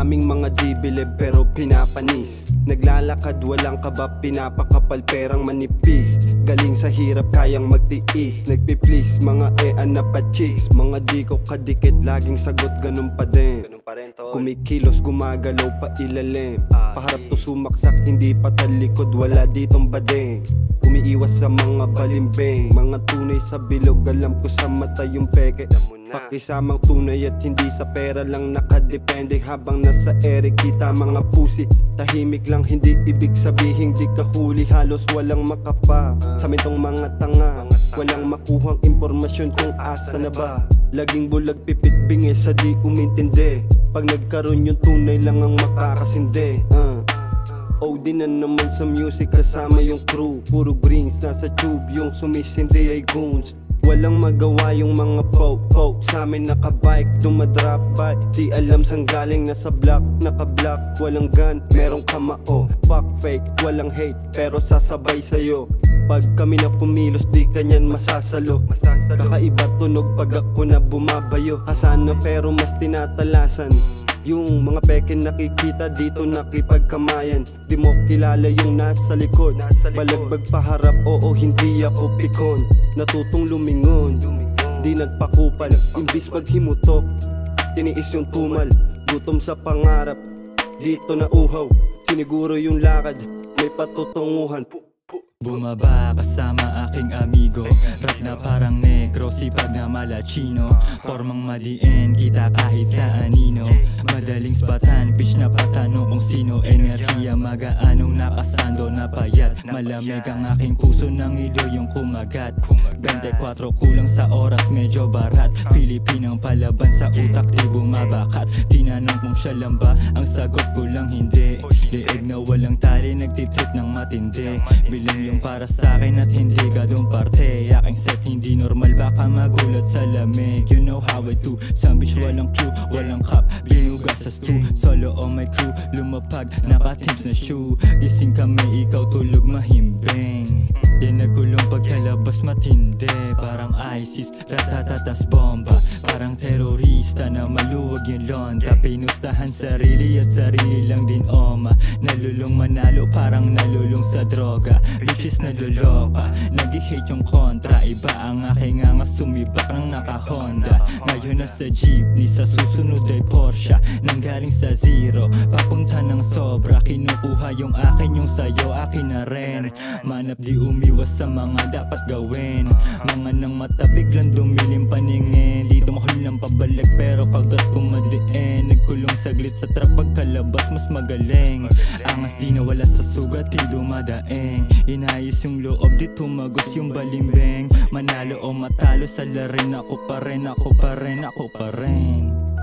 Maraming mga di bilib pero pinapanis. Naglalakad walang kaba, pinapakapal perang manipis. Galing sa hirap kayang magtiis. Nagpiplease mga na pa chicks. Mga di ko kadikit laging sagot ganun pa din. Kumikilos gumagalaw pa ilalim. Paharap to sumaksak hindi pa talikod, wala ditong bading. Umiiwas sa mga balimbing, mga tunay sa bilog, alam ko sa mata yung peke. Pakisamang tunay at hindi sa pera lang nakadepende. Habang nasa ere kita mga pusi, tahimik lang hindi ibig sabihin di ka huli. Halos walang makapa sa mitong mga tanga, walang makuhang impormasyon kung asa na ba. Laging bulag pipit bingi sa di umintindi. Pag nagkaroon yung tunay lang ang makakasindi. OD na naman sa music kasama yung crew. Puro greens nasa tube, yung sumisindi ay goons. Walang magawa yung mga poke sa amin nakabike, dumadrop by. Di alam sang galing, nasa block, naka-block. Walang gun, merong kamao. Fuck fake, walang hate, pero sasabay sa'yo. Pag kami na kumilos, di kanyan masasalo. Kakaiba tunog pag ako na bumabayo. Kasana pero mas tinatalasan. Yung mga peke nakikita dito nakipagkamayan. Di mo kilala yung nasa likod. Balagbag paharap, oo hindi ako pikon. Natutong lumingon, di nagpakupal. Imbis maghimutok, tiniis yung tumal. Gutom sa pangarap, dito na uhaw. Siniguro yung lakad, may patutunguhan. Bumaba kasama aking amigo, rap na parang negro, sipag na malachino. Formang madiin, kita kahit sa anino. Madaling spatan, pitch na patanong kung sino. Enerhiya magaanong nakasando na payat. Malamig ang aking puso ng ilo yung kumagat. 24 kulang sa oras, medyo barat. Pilipinang palaban sa utak, di bumabakat. Tinanong kung siya lang ba, ang sagot ko lang hindi. Liig na walang tali, nagtitrip ng matindi. Bilang yung para sa akin at hindi gadong parte. Aking set hindi normal, baka magulat sa lamig. You know how I do, sambish walang clue, walang cup, binugas sa stew. Solo on my crew, lumapag, naka-teams na shoe. Gising kami, ikaw tulog mahimbing. Di nagulong pagkalabas matindi. Parang ISIS, ratatatas bomba. Parang terorista na maluwag yung londa. Pinustahan sarili at sarili lang din oma. Nalulong manalo, parang nalulong sa droga. Bitches naluloka, nag-hate yung kontra. Iba ang aking angas, sumibak ng naka-Honda. Ngayon nasa jeepney, sa susunod ay Porsche. Nanggaling sa zero, papunta ng sobra. Kinukuha yung akin, yung sayo akin na rin. Manap di umiwas sa mga dapat gawin. Mga nang mata biglang dumilim paningin. Dito mahul ng pabalik pero kagat kumadiin. Nagkulong saglit sa trap, pagkalabas mas magaling. Angas di nawala sa sugat, di dumadaing. Inayos yung loob, di tumagos yung balimbing. Manalo o matalo sa larin, ako pa rin, ako pa rin, ako pa rin.